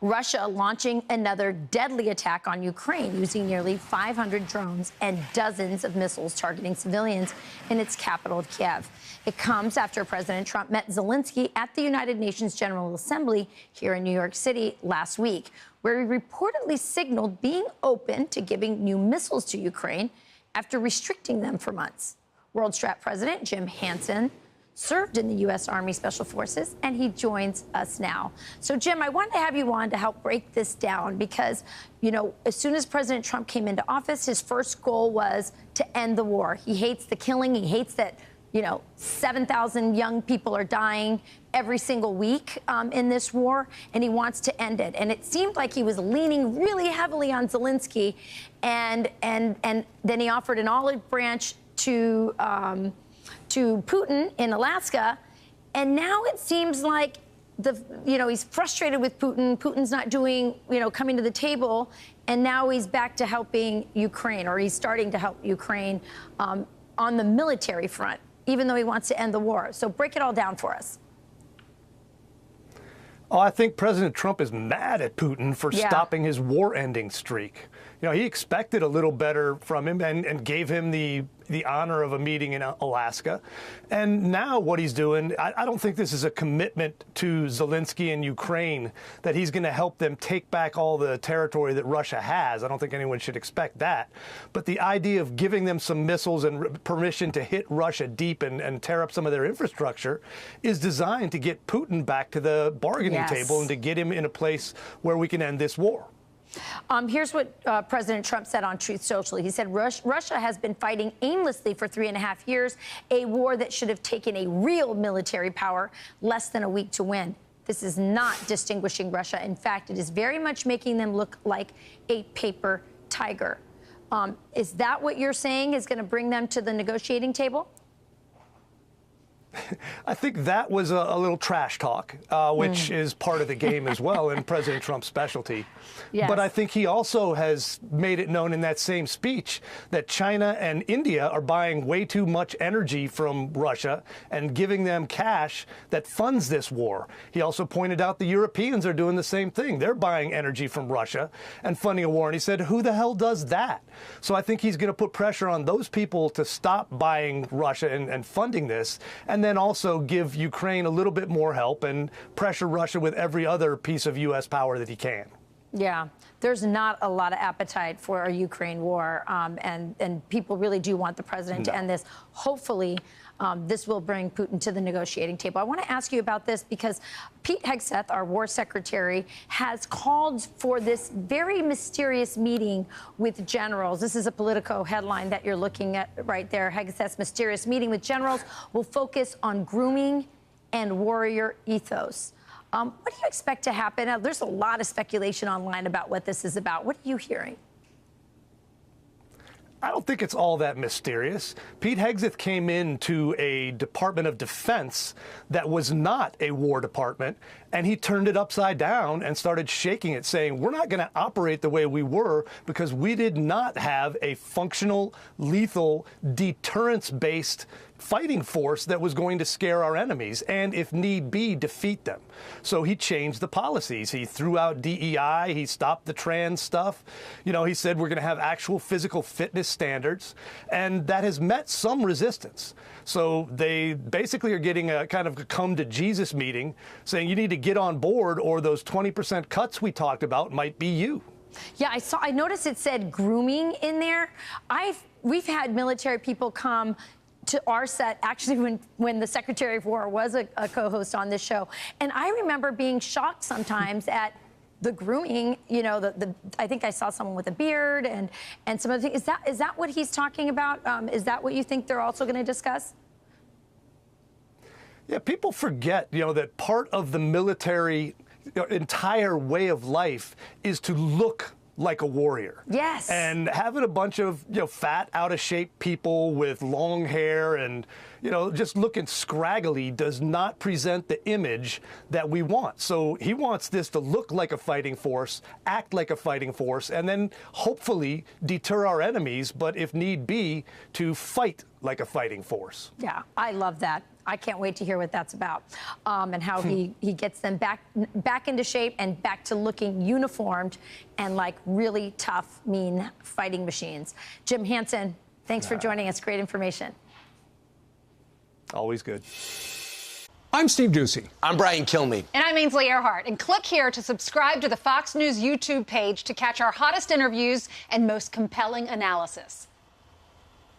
Russia launching another deadly attack on Ukraine using nearly 500 drones and dozens of missiles targeting civilians in its capital, Kiev. It comes after President Trump met Zelensky at the United Nations General Assembly here in New York City last week, where he reportedly signaled being open to giving new missiles to Ukraine after restricting them for months. World Strat President Jim Hansen served in the U.S. Army Special Forces, and he joins us now. So, Jim, I wanted to have you on to help break this down because, you know, as soon as President Trump came into office, his first goal was to end the war. He hates the killing. He hates that, you know, 7,000 young people are dying every single week in this war, and he wants to end it. And it seemed like he was leaning really heavily on Zelensky, and then he offered an olive branch to Putin in Alaska, and now it seems like he's frustrated with Putin. Putin's not doing, coming to the table, and now he's back to helping Ukraine, or he's starting to help Ukraine on the military front, even though he wants to end the war. So break it all down for us. Oh, I think President Trump is mad at Putin for stopping his war-ending streak. You know, he expected a little better from him and gave him the honor of a meeting in Alaska. And now what he's doing, I don't think this is a commitment to Zelensky and Ukraine that he's going to help them take back all the territory that Russia has. I don't think anyone should expect that. But the idea of giving them some missiles and permission to hit Russia deep and tear up some of their infrastructure is designed to get Putin back to the bargaining table and to get him in a place where we can end this war. Here's what President Trump said on Truth Social. He said Russia has been fighting aimlessly for 3.5 years, a war that should have taken a real military power less than a week to win. This is not distinguishing Russia. In fact, it is very much making them look like a paper tiger. Is that what you're saying is going to bring them to the negotiating table? I think that was a little trash talk, which is part of the game as well, and President Trump's specialty. Yes. But I think he also has made it known in that same speech that China and India are buying way too much energy from Russia and giving them cash that funds this war. He also pointed out the Europeans are doing the same thing. They're buying energy from Russia and funding a war. And he said, who the hell does that? So I think he's going to put pressure on those people to stop buying Russia and funding this, and then also give Ukraine a little bit more help and pressure Russia with every other piece of U.S. power that he can. Yeah, there's not a lot of appetite for a Ukraine war, and people really do want the president to end this. Hopefully, this will bring Putin to the negotiating table. I want to ask you about this because Pete Hegseth, our war secretary, has called for this very mysterious meeting with generals. This is a Politico headline that you're looking at right there. Hegseth's mysterious meeting with generals will focus on grooming and warrior ethos. What do you expect to happen? There's a lot of speculation online about what this is about. What are you hearing? I don't think it's all that mysterious. Pete Hegseth came into a Department of Defense that was not a War Department, and he turned it upside down and started shaking it, saying, we're not going to operate the way we were because we did not have a functional, lethal, deterrence-based fighting force that was going to scare our enemies and, if need be, defeat them. So he changed the policies. He threw out DEI. He stopped the trans stuff. You know, he said we're going to have actual physical fitness standards, and that has met some resistance. So they basically are getting a kind of a come to Jesus meeting saying you need to get on board or those 20% cuts we talked about might be you. Yeah, I noticed it said grooming in there. We've had military people come to our set, actually, when the Secretary of War was a co-host on this show. And I remember being shocked sometimes at the grooming, I think I saw someone with a beard and some other things. Is that what he's talking about? Is that what you think they're also going to discuss? Yeah, people forget, that part of the military entire way of life is to look like a warrior. Yes. And having a bunch of, fat, out of shape people with long hair and, just looking scraggly does not present the image that we want. So he wants this to look like a fighting force, act like a fighting force, and then hopefully deter our enemies, but if need be, to fight like a fighting force. Yeah, I love that. I can't wait to hear what that's about, and how he gets them back into shape and back to looking uniformed and like really tough, mean fighting machines. Jim Hansen, thanks for joining us. Great information. Always good. I'm Steve Doocy. I'm Brian Kilmeade. And I'm Ainsley Earhart. And click here to subscribe to the Fox News YouTube page to catch our hottest interviews and most compelling analysis.